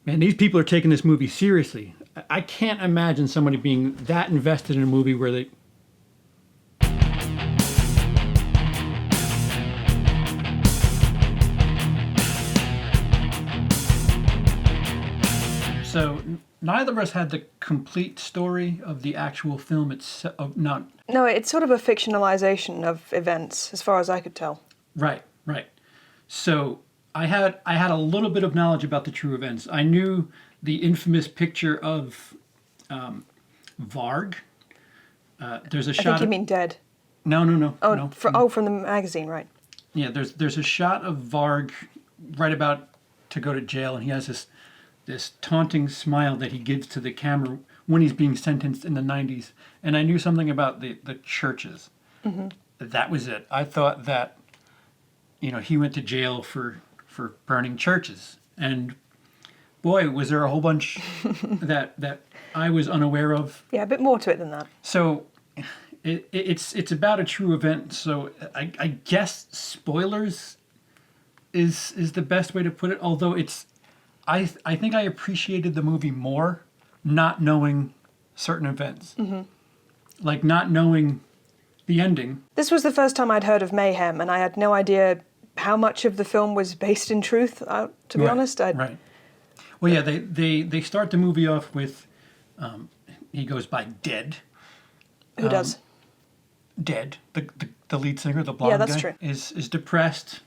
Man, these people are taking this movie seriously. I can't imagine somebody being that invested in a movie where they... So neither of us had the complete story of the actual film itself. Not No, it's sort of a fictionalization of events, as far as I could tell. right, right. So I had a little bit of knowledge about the true events. I knew the infamous picture of Varg. There's a shot. I think you mean dead. No. Oh, no. From the magazine, right? Yeah, there's a shot of Varg right about to go to jail, and he has this taunting smile that he gives to the camera when he's being sentenced in the 90s. And I knew something about the churches. Mm-hmm. That was it. I thought that, he went to jail for burning churches. And boy, was there a whole bunch that I was unaware of. Yeah, a bit more to it than that. So it's about a true event. So I guess spoilers is the best way to put it. Although I think I appreciated the movie more not knowing certain events. Mm-hmm. Like not knowing the ending. This was the first time I'd heard of Mayhem, and I had no idea how much of the film was based in truth, to be honest. Right. Well, yeah, they start the movie off with, he goes by Dead. Who does? Dead. The lead singer, the blonde guy. Yeah, that's true. Is depressed.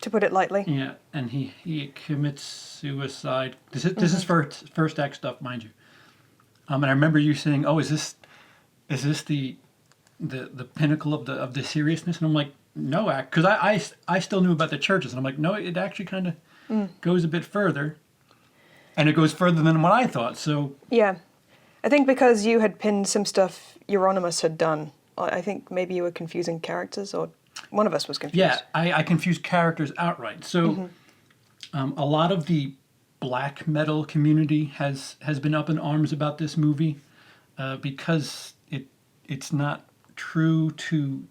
To put it lightly. Yeah, and he commits suicide. This is first act stuff, mind you. And I remember you saying, "Oh, is this the pinnacle of the seriousness?" And I'm like, "No, because I still knew about the churches." And I'm like, "No, it actually kind of goes a bit further, and it goes further than what I thought." So yeah, I think because you had pinned some stuff Euronymous had done, I think maybe you were confusing characters, or one of us was confused. Yeah, I confused characters outright. So a lot of the black metal community has been up in arms about this movie because it's not true to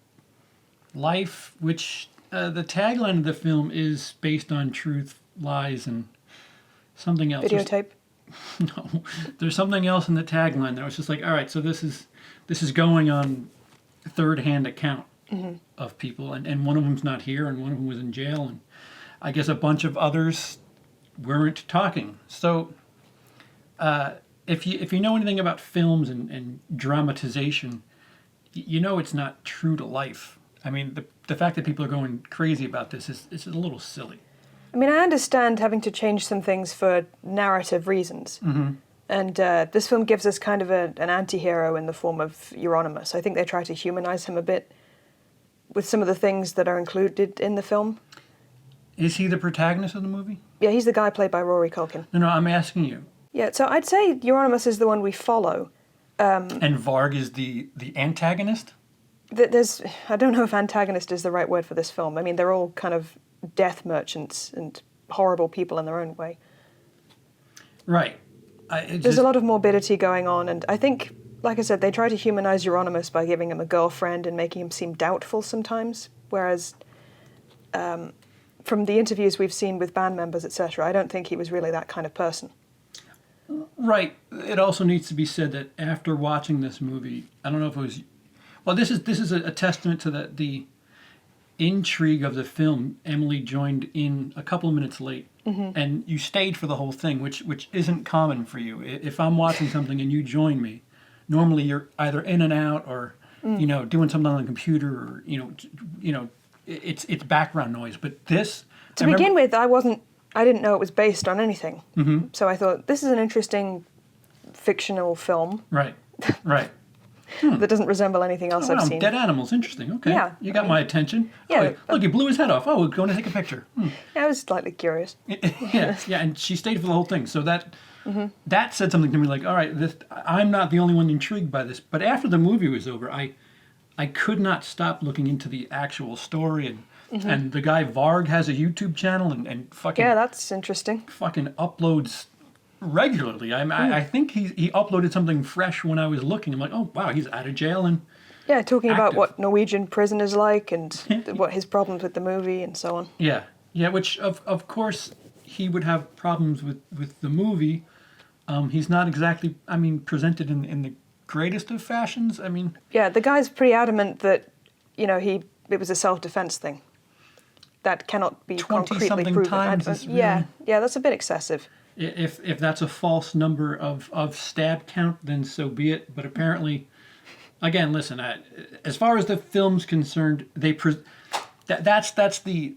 life, which the tagline of the film is based on truth, lies, and something else. Videotape? No, there's something else in the tagline that was just like, all right, so this is going on third-hand account of people, and one of them's not here, and one of them was in jail, and I guess a bunch of others weren't talking. So if you know anything about films and dramatization, you know it's not true to life. I mean, the fact that people are going crazy about this is a little silly. I mean, I understand having to change some things for narrative reasons. Mm-hmm. And this film gives us kind of an anti-hero in the form of Euronymous. I think they try to humanize him a bit with some of the things that are included in the film. Is he the protagonist of the movie? Yeah, he's the guy played by Rory Culkin. No, I'm asking you. Yeah, so I'd say Euronymous is the one we follow. And Varg is the antagonist? I don't know if antagonist is the right word for this film. I mean, they're all kind of death merchants and horrible people in their own way. Right. There's a lot of morbidity going on, and I think, like I said, they try to humanize Euronymous by giving him a girlfriend and making him seem doubtful sometimes, whereas from the interviews we've seen with band members, etc., I don't think he was really that kind of person. Right. It also needs to be said that after watching this movie, I don't know if it was... Well, this is a testament to the intrigue of the film. Emily joined in a couple of minutes late, and you stayed for the whole thing, which isn't common for you. If I'm watching something and you join me, normally you're either in and out or doing something on the computer, or it's background noise. But this, to begin with, I didn't know it was based on anything. Mm-hmm. So I thought, this is an interesting fictional film. Right. That doesn't resemble anything else I've seen. Dead animals, interesting. Okay. Yeah. You got my attention. Yeah. Oh, look, he blew his head off. Oh, we're going to take a picture. Yeah, I was slightly curious. Yeah, and she stayed for the whole thing. So that said something to me like, all right, I'm not the only one intrigued by this. But after the movie was over, I could not stop looking into the actual story. And the guy Varg has a YouTube channel and fucking... Yeah, that's interesting. Fucking uploads regularly. I think he uploaded something fresh when I was looking. I'm like, oh, wow, he's out of jail and yeah, talking active. About what Norwegian prison is like and what his problems with the movie and so on. Yeah, which of course he would have problems with the movie. He's not exactly, I mean, presented in the greatest of fashions. I mean, Yeah, the guy's pretty adamant that, it was a self-defense thing. That cannot be concretely 20-something proven. times is yeah, really, that's a bit excessive. if that's a false number of stab count, then so be it. But apparently, again, listen, as far as the film's concerned, that's the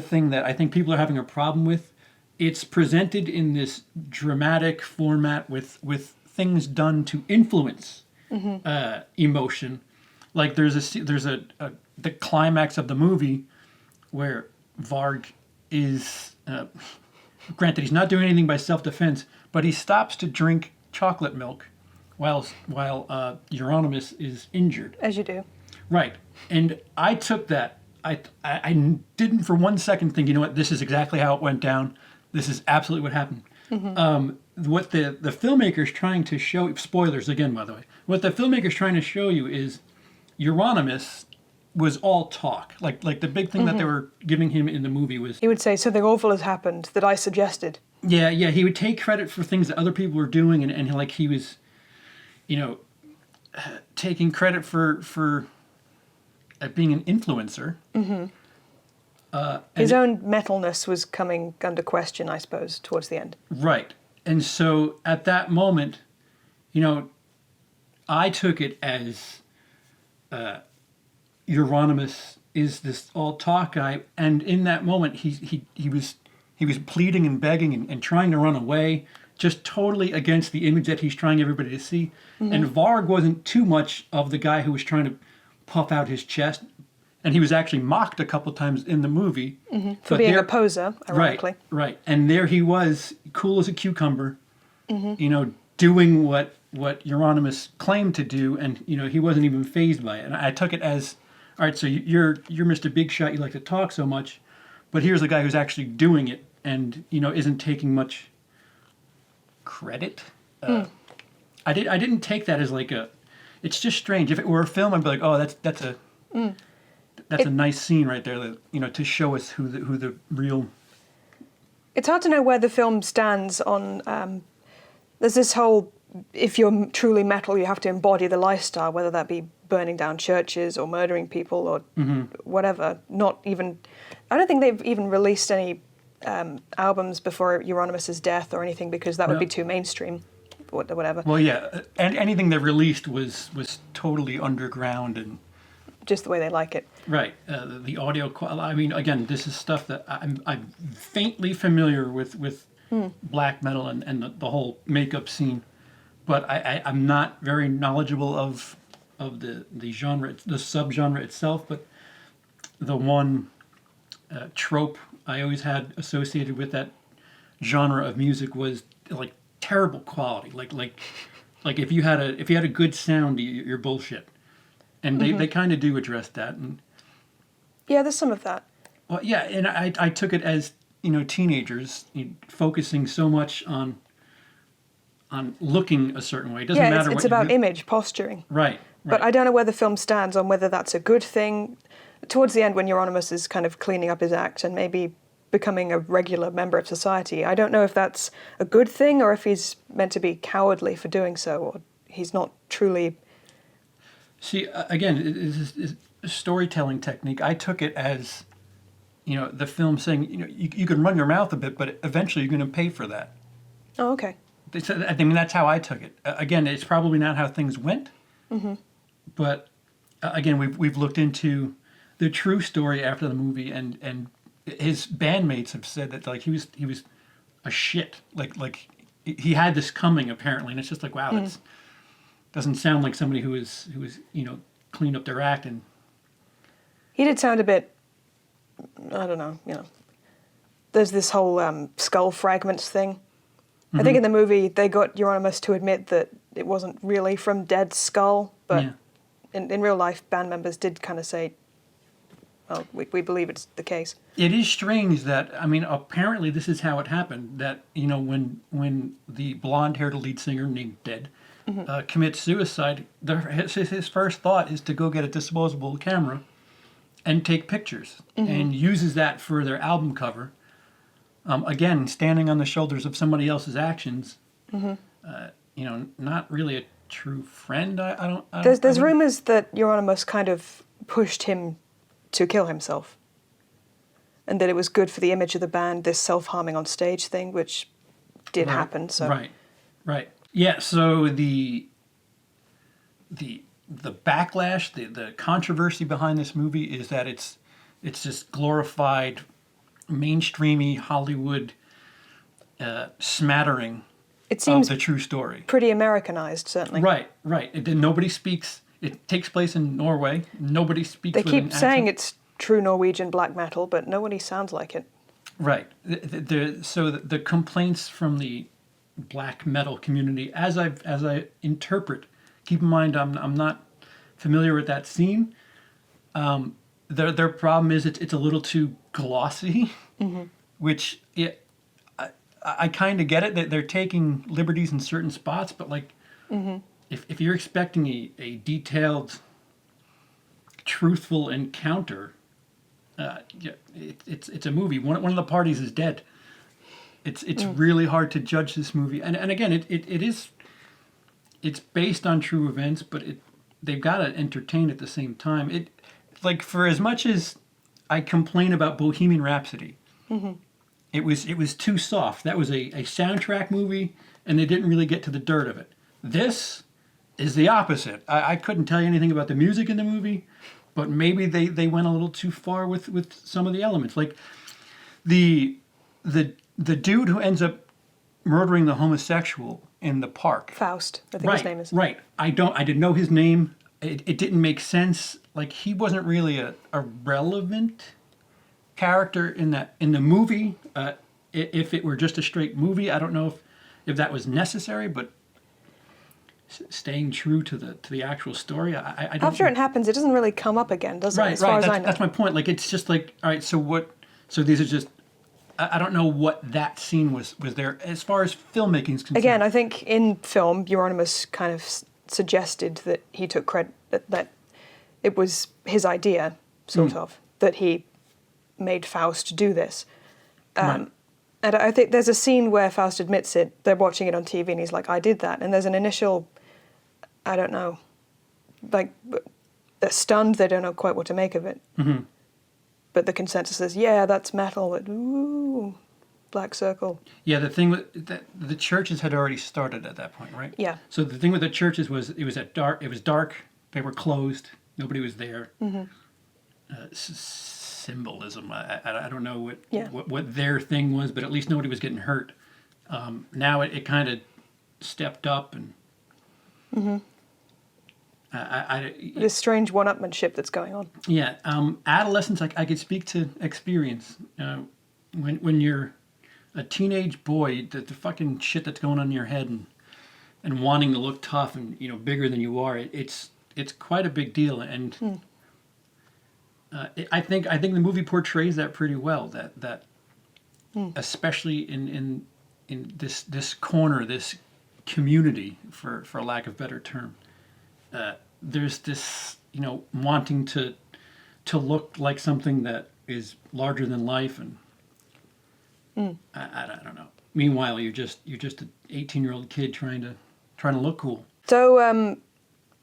thing that I think people are having a problem with. It's presented in this dramatic format with things done to influence emotion. Like there's the climax of the movie where Varg is, granted he's not doing anything by self-defense, but he stops to drink chocolate milk while Euronymous is injured. As you do. Right. And I took that. I didn't for one second think, you know what, this is exactly how it went down. This is absolutely what happened. What the filmmaker's trying to show, spoilers again, by the way, what the filmmaker's trying to show you is Euronymous was all talk. Like the big thing that they were giving him in the movie was... He would say, something awful has happened that I suggested. Yeah, he would take credit for things that other people were doing, and like he was, taking credit for being an influencer. His own metalness was coming under question, I suppose, towards the end. Right. And so at that moment, I took it as Euronymous is this all talk guy, and in that moment he was pleading and begging and trying to run away, just totally against the image that he's trying everybody to see. And Varg wasn't too much of the guy who was trying to puff out his chest, and he was actually mocked a couple times in the movie for being a poser, ironically. Right. And there he was, cool as a cucumber, doing what Euronymous claimed to do, and he wasn't even fazed by it. And I took it as, all right, so you're Mr. Big Shot, you like to talk so much, but here's a guy who's actually doing it, and isn't taking much credit. I didn't take that as like a. It's just strange. If it were a film, I'd be like, oh, that's a nice scene right there. That to show us who the real. It's hard to know where the film stands on. There's this whole, if you're truly metal, you have to embody the lifestyle, whether that be burning down churches or murdering people or whatever. Not even, I don't think they've even released any albums before Euronymous' death or anything, because that would be too mainstream, or whatever. Well, yeah, and anything they released was totally underground and just the way they like it. Right. The audio quality. I mean, again, this is stuff that I'm faintly familiar with black metal and the whole makeup scene, but I'm not very knowledgeable of the genre, the subgenre itself. But the one trope I always had associated with that genre of music was like terrible quality. Like if you had a good sound, you're bullshit. And they kind of do address that. And yeah, there's some of that. well, yeah, and I took it as teenagers focusing so much on looking a certain way. It doesn't matter. It's about image, posturing. Right. But I don't know where the film stands on whether that's a good thing. Towards the end, when Euronymous is kind of cleaning up his act and maybe becoming a regular member of society, I don't know if that's a good thing or if he's meant to be cowardly for doing so, or he's not truly. See, again, it's a storytelling technique. I took it as, the film saying, you can run your mouth a bit, but eventually you're going to pay for that. Oh, okay. I mean, that's how I took it. Again, it's probably not how things went, but again, we've looked into the true story after the movie, and his bandmates have said that like he was a shit. Like he had this coming apparently, and it's just like, wow, that's doesn't sound like somebody who was cleaned up their act. And he did sound a bit, I don't know, there's this whole skull fragments thing. I think in the movie they got Euronymous to admit that it wasn't really from Dead's skull, but in real life band members did kind of say, well, we believe it's the case. It is strange that, I mean, apparently this is how it happened, that when the blonde-haired lead singer named Dead commits suicide, his first thought is to go get a disposable camera and take pictures, and uses that for their album cover. Again, standing on the shoulders of somebody else's actions. Not really a true friend. There's rumors that Euronymous kind of pushed him to kill himself, and that it was good for the image of the band, this self-harming on stage thing, which did happen. So right. Yeah. So the backlash, the controversy behind this movie is that it's just glorified, mainstreamy Hollywood smattering. It seems of the true story. Pretty Americanized, certainly. Right. Nobody speaks. It takes place in Norway. Nobody speaks. They keep saying it's true Norwegian black metal, but nobody sounds like it. Right. So the complaints from the black metal community, as I interpret, keep in mind I'm not familiar with that scene. Their problem is it's a little too glossy, which I kind of get it that they're taking liberties in certain spots, but like if you're expecting a detailed, truthful encounter, it's a movie. One of the parties is dead. It's really hard to judge this movie, and again it's based on true events, but they've got to entertain at the same time. Like for as much as I complain about Bohemian Rhapsody. It was too soft. That was a soundtrack movie, and they didn't really get to the dirt of it. This is the opposite. I couldn't tell you anything about the music in the movie, but maybe they went a little too far with some of the elements. Like the dude who ends up murdering the homosexual in the park. Faust, I think his name is. Right. I didn't know his name. It didn't make sense. Like he wasn't really a relevant character in the movie. If it were just a straight movie, I don't know if that was necessary, but staying true to the actual story, I don't. After it happens, it doesn't really come up again, does it? Right, as far as I know. That's my point. Like it's just like, all right, so what? So these are just. I don't know what that scene was there as far as filmmaking is concerned. Again, I think in film, Euronymous kind of suggested that he took credit, that it was his idea, sort of, that he made Faust do this. And I think there's a scene where Faust admits it. They're watching it on TV and he's like, I did that. And there's an initial, I don't know, like they're stunned. They don't know quite what to make of it. But the consensus is, yeah, that's metal. But, ooh, black circle. Yeah, the thing with the churches had already started at that point, right? Yeah. So the thing with the churches was it was dark. It was dark. They were closed. Nobody was there. Symbolism. I don't know what their thing was, but at least nobody was getting hurt. Now it kind of stepped up and this strange one-upmanship that's going on. Yeah, adolescence. I could speak to experience. When you're a teenage boy, the fucking shit that's going on in your head and wanting to look tough and bigger than you are, it's quite a big deal and. I think the movie portrays that pretty well. That especially in this corner, this community, for lack of better term, there's this wanting to look like something that is larger than life, and I don't know. Meanwhile, you're just an 18-year-old kid trying to look cool. So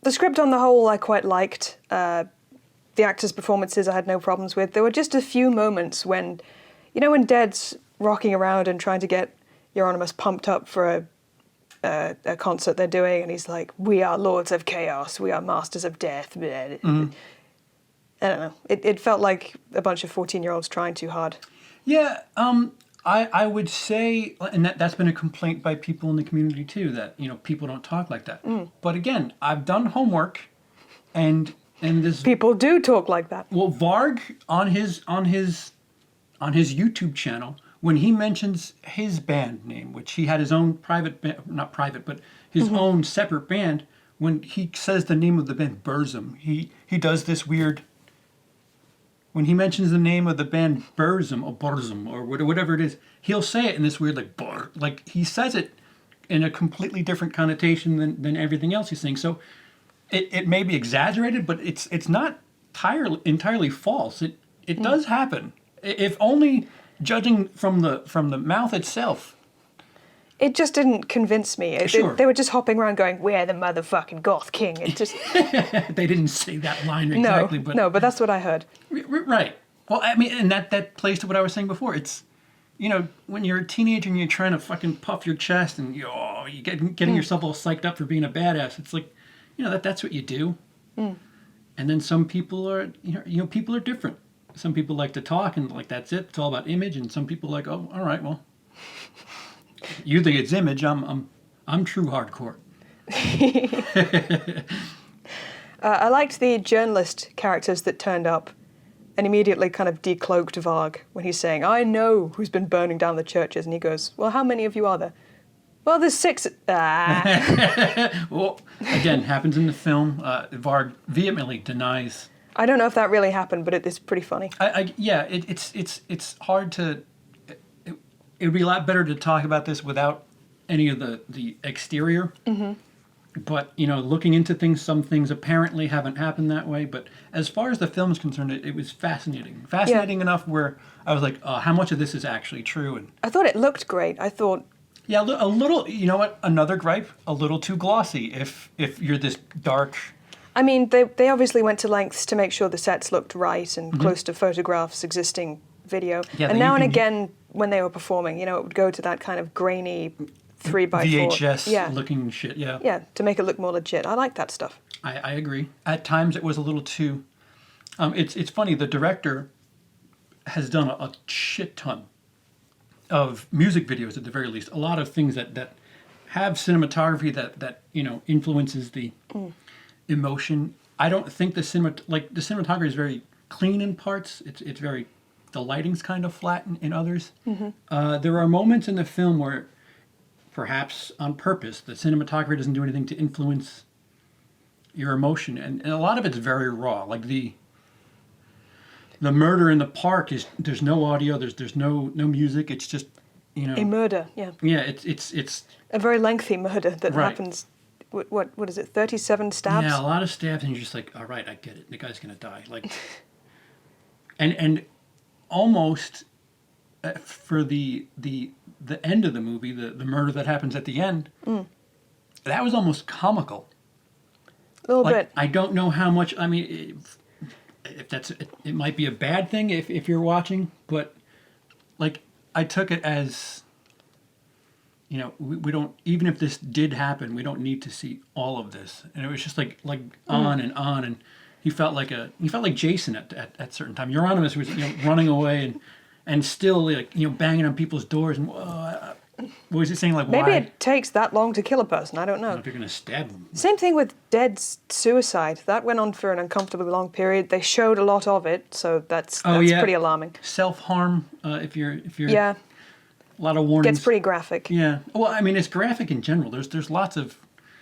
the script on the whole, I quite liked. The actors' performances I had no problems with. There were just a few moments when, when Dead's rocking around and trying to get Euronymous pumped up for a concert they're doing, and he's like, we are lords of chaos, we are masters of death. I don't know. It felt like a bunch of 14-year-olds trying too hard. Yeah, I would say, and that's been a complaint by people in the community too, that people don't talk like that. But again, I've done homework, and this people do talk like that. Well, Varg on his YouTube channel, when he mentions his band name, which he had his own not private, but his own separate band, when he says the name of the band, Burzum, he does this weird. When he mentions the name of the band Burzum or whatever it is, he'll say it in this weird like he says it in a completely different connotation than everything else he's saying. So. It may be exaggerated, but it's not entirely false. It does happen. If only judging from the mouth itself, It just didn't convince me. Sure. They were just hopping around going, "We're the motherfucking goth king." It just they didn't say that line exactly, no, but that's what I heard. Right. Well, I mean, and that plays to what I was saying before. It's, when you're a teenager and you're trying to fucking puff your chest and you getting yourself all psyched up for being a badass. It's like, that's what you do. And then some people are, people are different. Some people like to talk and like that's it. It's all about image. And some people like, oh, all right, well, you think it's image. I'm true hardcore. I liked the journalist characters that turned up and immediately kind of decloaked Varg when he's saying, "I know who's been burning down the churches." And he goes, "Well, how many of you are there?" "Well, there's 6. Well, again, happens in the film. Varg vehemently denies. I don't know if that really happened, but it is pretty funny. It's hard to. It would be a lot better to talk about this without any of the exterior. Mm-hmm. But, looking into things, some things apparently haven't happened that way. But as far as the film is concerned, it was fascinating. Fascinating enough where I was like, how much of this is actually true? And I thought it looked great. I thought... Yeah, a little, you know what? Another gripe, a little too glossy if you're this dark... I mean, they obviously went to lengths to make sure the sets looked right and close to photographs, existing video. Yeah, and now and again, when they were performing, it would go to that kind of grainy 3x4. VHS looking shit, yeah. Yeah, to make it look more legit. I like that stuff. I agree. At times it was a little too... it's funny, the director has done a shit ton of music videos at the very least. A lot of things that have cinematography that influences the emotion. I don't think the cinematography is very clean in parts. It's very... The lighting's kind of flat in others. Mm-hmm. There are moments in the film where, perhaps on purpose, the cinematographer doesn't do anything to influence your emotion, and a lot of it's very raw. Like the murder in the park there's no audio, there's no music. It's just A murder, yeah. Yeah, it's a very lengthy murder that happens. What is it? 37 stabs. Yeah, a lot of stabs, and you're just like, all right, I get it. The guy's gonna die. Like, and almost for the end of the movie, the murder that happens at the end, that was almost comical. A little bit. I don't know how much. I mean, if that's it might be a bad thing if you're watching, but like I took it as, we don't, even if this did happen, we don't need to see all of this, and it was just like on and on, and he felt like Jason at certain time. Euronymous was running away and still banging on people's doors and what was he saying, like, maybe why? it takes that long to kill a person. I don't know. If you're gonna stab them. Same thing with Dead's suicide. That went on for an uncomfortably long period. They showed a lot of it, so that's pretty alarming. Self-harm, if you're yeah, a lot of warnings. gets pretty graphic. Yeah. Well, I mean, it's graphic in general. There's lots of.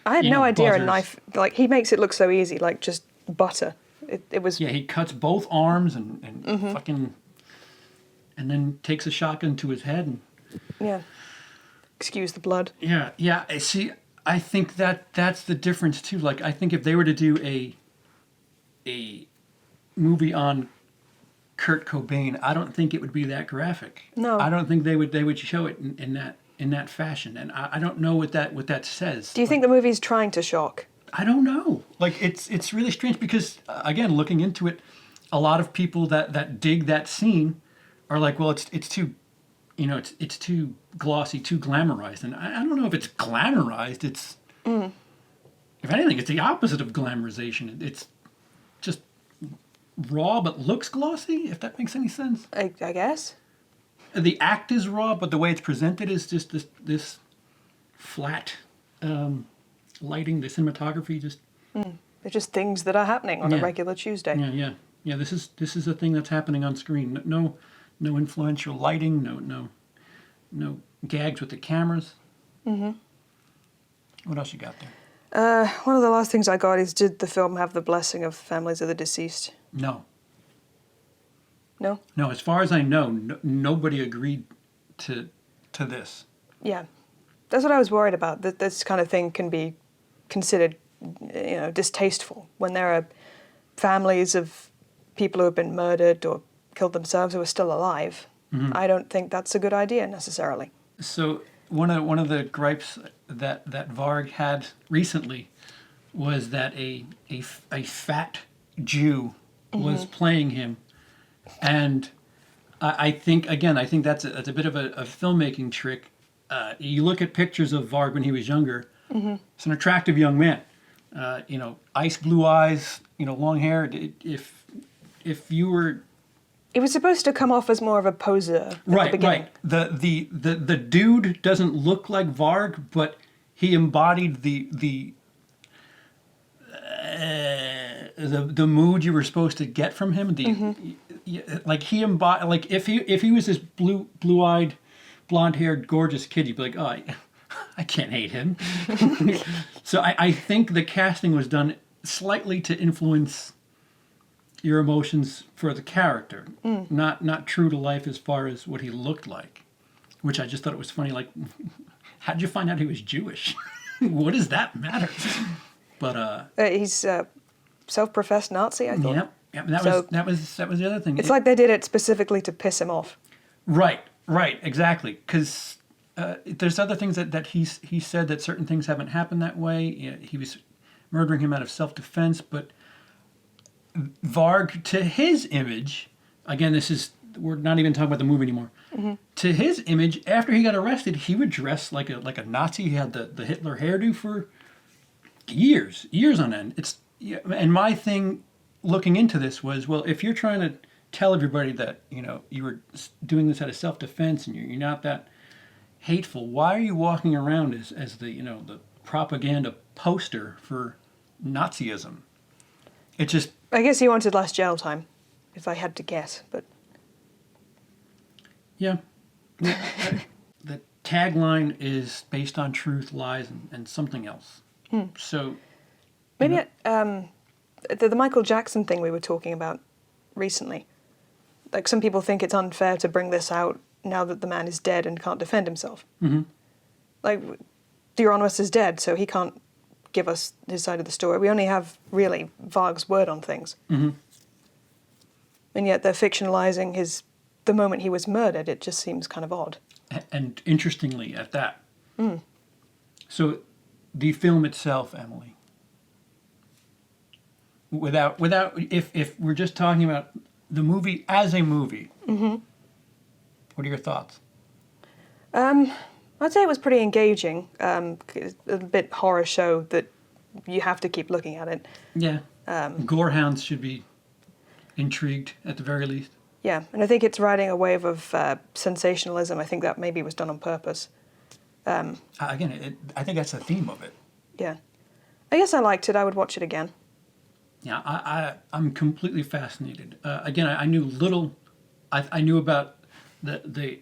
I had no idea buzzers. a knife, like, he makes it look so easy, like just butter. It was. Yeah, he cuts both arms and fucking, and then takes a shotgun to his head and. Yeah. Excuse the blood. Yeah. See, I think that's the difference too. Like, I think if they were to do a movie on Kurt Cobain, I don't think it would be that graphic. No. I don't think they would show it in that fashion, and I don't know what that says. Do you think the movie's trying to shock? I don't know. Like, it's really strange because again, looking into it, a lot of people that dig that scene are like, well, it's too, it's too glossy, too glamorized, and I don't know if it's glamorized. It's if anything, it's the opposite of glamorization. It's just raw but looks glossy. If that makes any sense. I guess. The act is raw, but the way it's presented is just this flat lighting. The cinematography just. They're just things that are happening on a regular Tuesday. Yeah. This is a thing that's happening on screen. No influential lighting. No gags with the cameras. Mm-hmm. What else you got there? One of the last things I got is, did the film have the blessing of families of the deceased? No. No? No, as far as I know, nobody agreed to this. Yeah. That's what I was worried about, that this kind of thing can be considered, distasteful when there are families of people who have been murdered or killed themselves who are still alive. I don't think that's a good idea necessarily. So one of the gripes that Varg had recently was that a fat Jew was playing him, and I think that's a bit of a filmmaking trick. You look at pictures of Varg when he was younger. It's an attractive young man. Ice blue eyes. Long hair. If you were It was supposed to come off as more of a poser at the beginning. Right. The dude doesn't look like Varg, but he embodied the mood you were supposed to get from him. Like he embodied, like if he was this blue-eyed, blonde-haired, gorgeous kid, you'd be like, oh, I can't hate him. So I think the casting was done slightly to influence your emotions for the character, not true to life as far as what he looked like, which I just thought it was funny. Like, how'd you find out he was Jewish? What does that matter? But He's a self-professed Nazi, I thought. yeah, that was the other thing. It's like they did it specifically to piss him off. Right, exactly. Because there's other things that he said that certain things haven't happened that way. He was murdering him out of self-defense, but Varg, to his image, again, we're not even talking about the movie anymore. To his image, after he got arrested, he would dress like a Nazi. He had the Hitler hairdo for years on end. And my thing looking into this was, well, if you're trying to tell everybody that you were doing this out of self-defense and you're not that hateful, why are you walking around as the propaganda poster for Nazism? It just, I guess he wanted less jail time, if I had to guess, but... Yeah. The tagline is based on truth, lies, and something else. So... Maybe the Michael Jackson thing we were talking about recently. Like, some people think it's unfair to bring this out now that the man is dead and can't defend himself. Like, Euronymous is dead, so he can't give us his side of the story. We only have, really, Varg's word on things. And yet they're fictionalizing the moment he was murdered. It just seems kind of odd. And interestingly, at that. So, the film itself, Emily, without if we're just talking about the movie as a movie, what are your thoughts? I'd say it was pretty engaging. It's a bit horror show that you have to keep looking at it. Yeah. Gorehounds should be intrigued at the very least. Yeah, and I think it's riding a wave of sensationalism. I think that maybe was done on purpose. Again, I think that's the theme of it. Yeah. I guess I liked it. I would watch it again. Yeah, I'm completely fascinated. Again, I knew little. I knew about the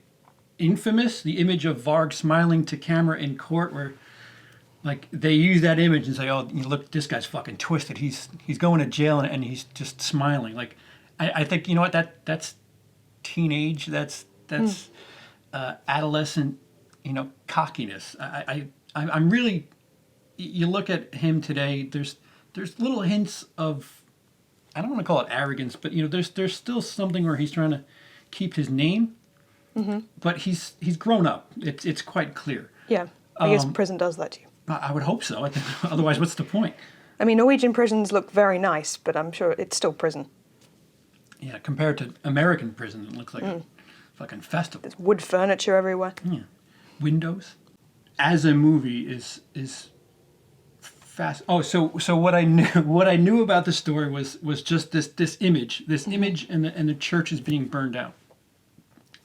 infamous, the image of Varg smiling to camera in court, where like they use that image and say, "Oh, you look, this guy's fucking twisted. He's going to jail and he's just smiling." Like, I think what that's teenage. That's adolescent, cockiness. I'm really. You look at him today. There's little hints of, I don't want to call it arrogance, but there's still something where he's trying to keep his name, but he's grown up. It's quite clear. Yeah, I guess prison does that to you. I would hope so. I think, otherwise, what's the point? I mean, Norwegian prisons look very nice, but I'm sure it's still prison. Yeah, compared to American prison, it looks like a fucking festival. There's wood furniture everywhere. Yeah, windows. As a movie is fast. Oh, so what I knew about the story was just this image, and the church is being burned out,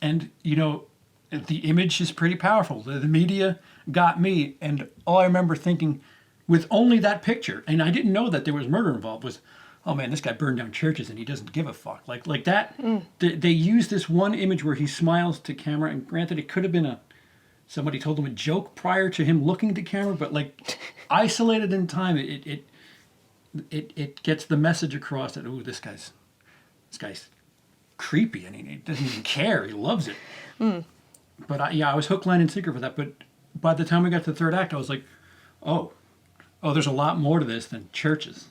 and the image is pretty powerful. The media got me, and all I remember thinking, with only that picture, and I didn't know that there was murder involved, was, oh man, this guy burned down churches and he doesn't give a fuck. Like that. They used this one image where he smiles to camera, and granted, it could have been somebody told him a joke prior to him looking to camera, but like isolated in time, it gets the message across that, oh, this guy's creepy, and he doesn't even care. He loves it. But I was hook, line, and sinker for that. But by the time we got to the third act, I was like, oh, there's a lot more to this than churches.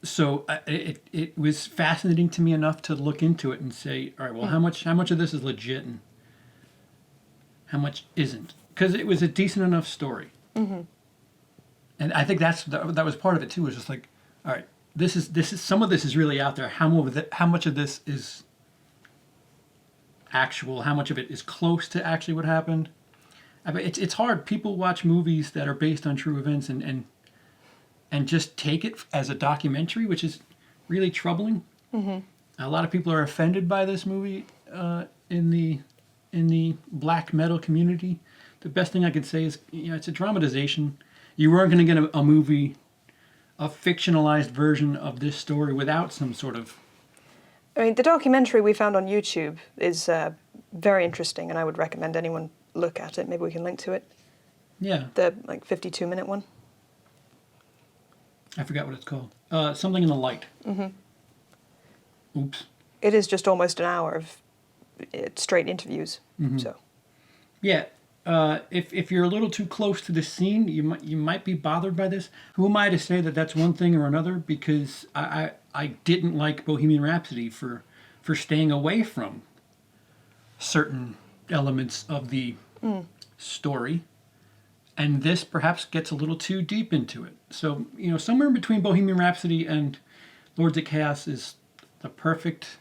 So it was fascinating to me enough to look into it and say, all right, well, how much of this is legit and how much isn't? Because it was a decent enough story, and I think that was part of it too. Was just like, all right, this is some of this is really out there. How much of this is actual? How much of it is close to actually what happened? I mean, it's hard. People watch movies that are based on true events and just take it as a documentary, which is really troubling. A lot of people are offended by this movie in the black metal community. The best thing I could say is, it's a dramatization. You weren't going to get a movie, a fictionalized version of this story without some sort of... I mean, the documentary we found on YouTube is very interesting, and I would recommend anyone look at it. Maybe we can link to it. Yeah. The 52-minute one. I forgot what it's called. Something in the Light. Oops. It is just almost an hour of straight interviews. So. Yeah. If you're a little too close to the scene, you might be bothered by this. Who am I to say that that's one thing or another? Because I didn't like Bohemian Rhapsody for staying away from certain elements of the story, and this perhaps gets a little too deep into it. So somewhere in between Bohemian Rhapsody and Lords of Chaos is the perfect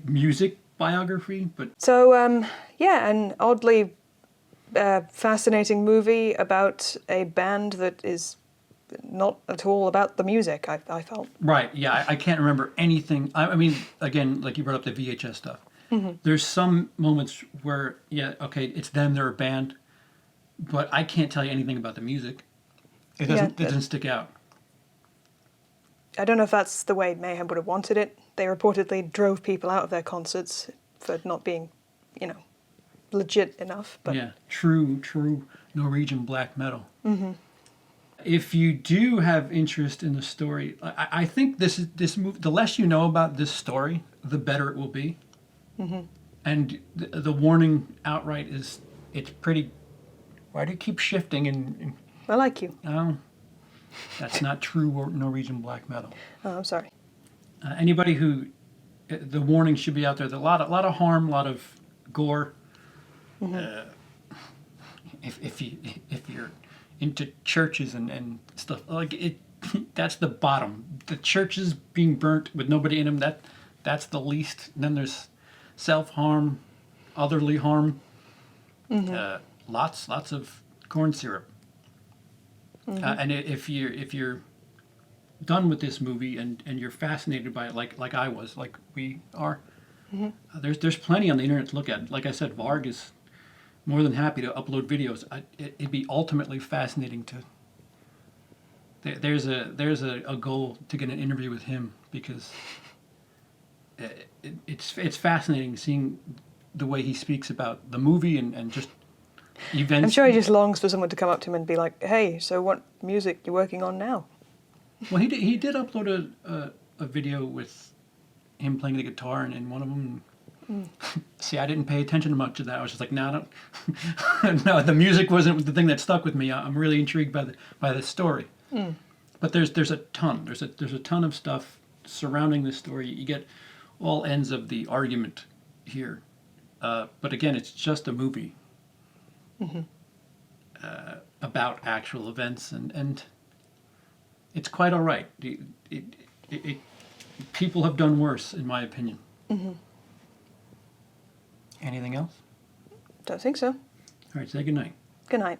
music biography. But so an oddly fascinating movie about a band that is not at all about the music, I felt. Right, yeah, I can't remember anything. I mean, again, like you brought up the VHS stuff. There's some moments where, it's them, they're a band, but I can't tell you anything about the music. It doesn't stick out. I don't know if that's the way Mayhem would have wanted it. They reportedly drove people out of their concerts for not being, legit enough. But yeah, true Norwegian black metal. If you do have interest in the story, I think this movie. The less you know about this story, the better it will be. And the warning outright is, it's pretty. Why do you keep shifting? And I like you. Oh, that's not true Norwegian black metal. Oh, I'm sorry. Anybody who, the warning should be out there. There's a lot of harm, a lot of gore. If you're into churches and stuff like it, that's the bottom. The churches being burnt with nobody in them. That's the least. And then there's self-harm, otherly harm. Lots of corn syrup. And if you're done with this movie and you're fascinated by it, like I was, like we are, there's plenty on the internet to look at. Like I said, Varg is more than happy to upload videos. It'd be ultimately fascinating to. There's a goal to get an interview with him, because it's fascinating seeing the way he speaks about the movie and just events. I'm sure he just longs for someone to come up to him and be like, "Hey, so what music you working on now?" Well, he did upload a video with him playing the guitar, and in one of them. See, I didn't pay attention to much of that. I was just like, no, no, the music wasn't the thing that stuck with me. I'm really intrigued by the story. But there's a ton. There's a ton of stuff surrounding this story. You get all ends of the argument here. But again, it's just a movie about actual events, and it's quite all right. People have done worse, in my opinion. Anything else? Don't think so. All right, say goodnight. Good night.